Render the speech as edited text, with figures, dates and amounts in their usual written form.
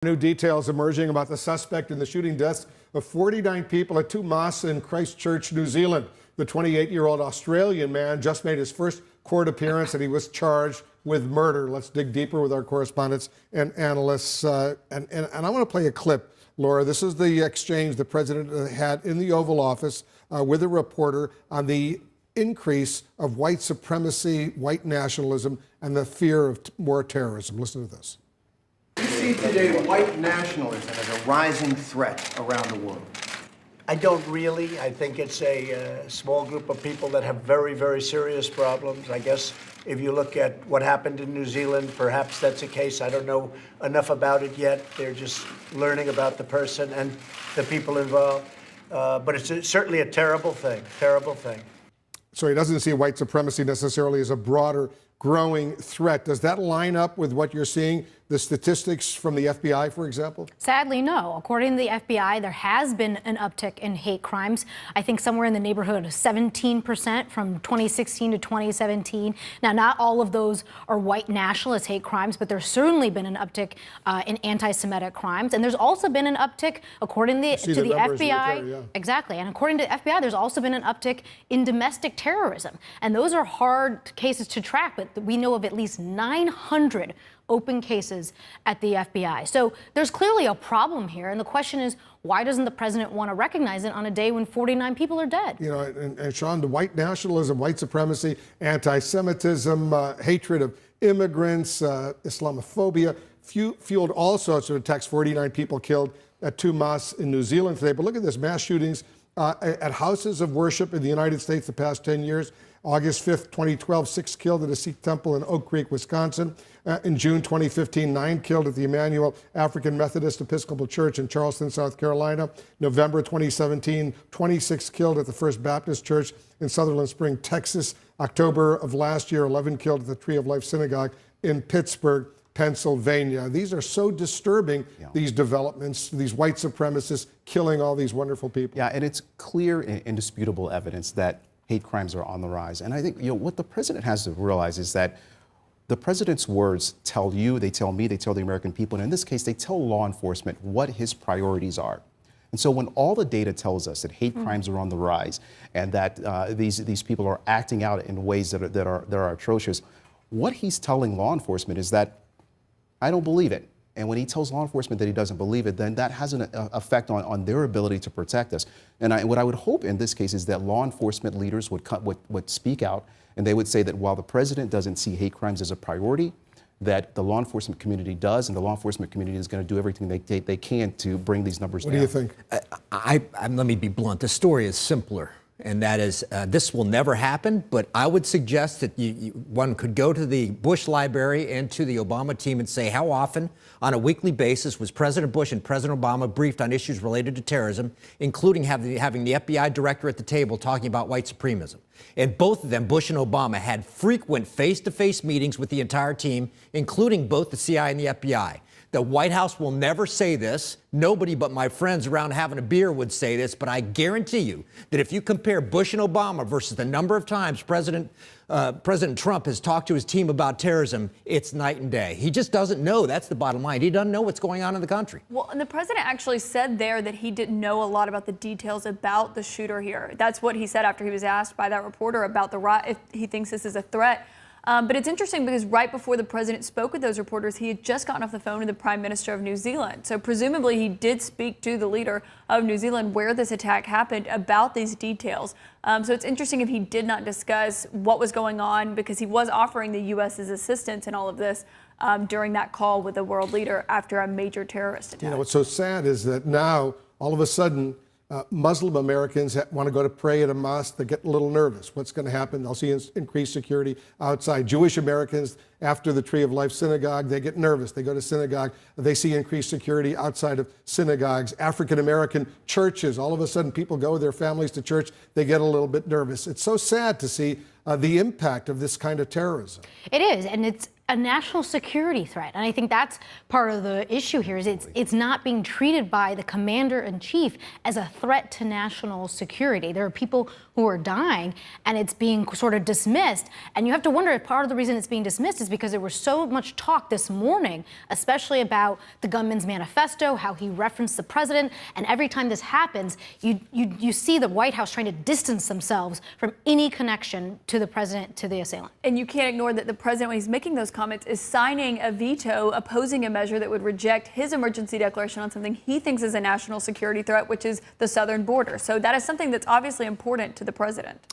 New details emerging about the suspect in the shooting deaths of 49 people at two mosques in Christchurch, New Zealand. The 28-year-old Australian man just made his first court appearance and he was charged with murder. Let's dig deeper with our correspondents and analysts. And I want to play a clip, Laura. This is the exchange the president had in the Oval Office with a reporter on the increase of white supremacy, white nationalism, and the fear of more terrorism. Listen to this. You see today white nationalism as a rising threat around the world. I don't really. I think it's a small group of people that have very, very serious problems. I guess if you look at what happened in New Zealand, perhaps that's a case. I don't know enough about it yet. They're just learning about the person and the people involved. But it's certainly a terrible thing, terrible thing. So he doesn't see white supremacy necessarily as a broader, growing threat. Does that line up with what you're seeing, the statistics from the FBI, for example? Sadly, no. According to the FBI, there has been an uptick in hate crimes. I think somewhere in the neighborhood of 17% from 2016 to 2017. Now, not all of those are white nationalist hate crimes, but there's certainly been an uptick in anti-Semitic crimes. And there's also been an uptick, according to the FBI. Right there, yeah. Exactly. And according to the FBI, there's also been an uptick in domestic terrorism. And those are hard cases to track, but we know of at least 900 open cases at the FBI. So there's clearly a problem here. And the question is, why doesn't the president want to recognize it on a day when 49 people are dead? You know, and Sean, the white nationalism, white supremacy, anti-Semitism, hatred of immigrants, Islamophobia, fueled all sorts of attacks. 49 people killed at two mosques in New Zealand today. But look at this, mass shootings at houses of worship in the United States the past 10 years. August 5th, 2012, 6 killed at a Sikh temple in Oak Creek, Wisconsin. In June 2015, 9 killed at the Emmanuel African Methodist Episcopal Church in Charleston, South Carolina. November 2017, 26 killed at the First Baptist Church in Sutherland Spring, Texas. October of last year, 11 killed at the Tree of Life Synagogue in Pittsburgh, Pennsylvania. These are so disturbing, these developments, these white supremacists killing all these wonderful people. Yeah, and it's clear and indisputable evidence that hate crimes are on the rise. And I think, what the president has to realize is that the president's words tell you, they tell me, they tell the American people, and in this case, they tell law enforcement what his priorities are. And so when all the data tells us that hate crimes are on the rise and that these people are acting out in ways that are atrocious, what he's telling law enforcement is that I don't believe it. And when he tells law enforcement that he doesn't believe it, then that has an effect on their ability to protect us. And what I would hope in this case is that law enforcement leaders would speak out and they would say that while the president doesn't see hate crimes as a priority, that the law enforcement community does, and the law enforcement community is going to do everything they can to bring these numbers down. What do you think? Let me be blunt. The story is simpler. And that is, this will never happen, but I would suggest that one could go to the Bush Library and to the Obama team and say, how often on a weekly basis was President Bush and President Obama briefed on issues related to terrorism, including having the FBI director at the table talking about white supremacism. And both of them, Bush and Obama, had frequent face-to-face meetings with the entire team, including both the CIA and the FBI. The White House will never say this. Nobody but my friends around having a beer would say this, but I guarantee you that if you compare Bush and Obama versus the number of times President Trump has talked to his team about terrorism, it's night and day. He just doesn't know. That's the bottom line. He doesn't know what's going on in the country. Well, and the president actually said there that he didn't know a lot about the details about the shooter here. That's what he said after he was asked by that reporter about if he thinks this is a threat. But it's interesting because right before the president spoke with those reporters, he had just gotten off the phone with the Prime Minister of New Zealand. So presumably he did speak to the leader of New Zealand where this attack happened about these details. So it's interesting if he did not discuss what was going on, because he was offering the U.S.'s assistance in all of this during that call with the world leader after a major terrorist attack. You know, what's so sad is that now, all of a sudden, Muslim Americans want to go to pray at a mosque. They get a little nervous. What's going to happen? They'll see increased security outside. Jewish Americans, after the Tree of Life Synagogue, they get nervous. They go to synagogue. They see increased security outside of synagogues. African American churches, all of a sudden people go with their families to church. They get a little bit nervous. It's so sad to see the impact of this kind of terrorism. It is, and it's a national security threat. And I think that's part of the issue here is it's not being treated by the commander-in-chief as a threat to national security. There are people who are dying and it's being sort of dismissed. And you have to wonder if part of the reason it's being dismissed is because there was so much talk this morning, especially about the gunman's manifesto, how he referenced the president. And every time this happens, you see the White House trying to distance themselves from any connection to the president, to the assailant. And you can't ignore that the president, when he's making those comments, is signing a veto opposing a measure that would reject his emergency declaration on something he thinks is a national security threat, which is the southern border. So that is something that's obviously important to the president.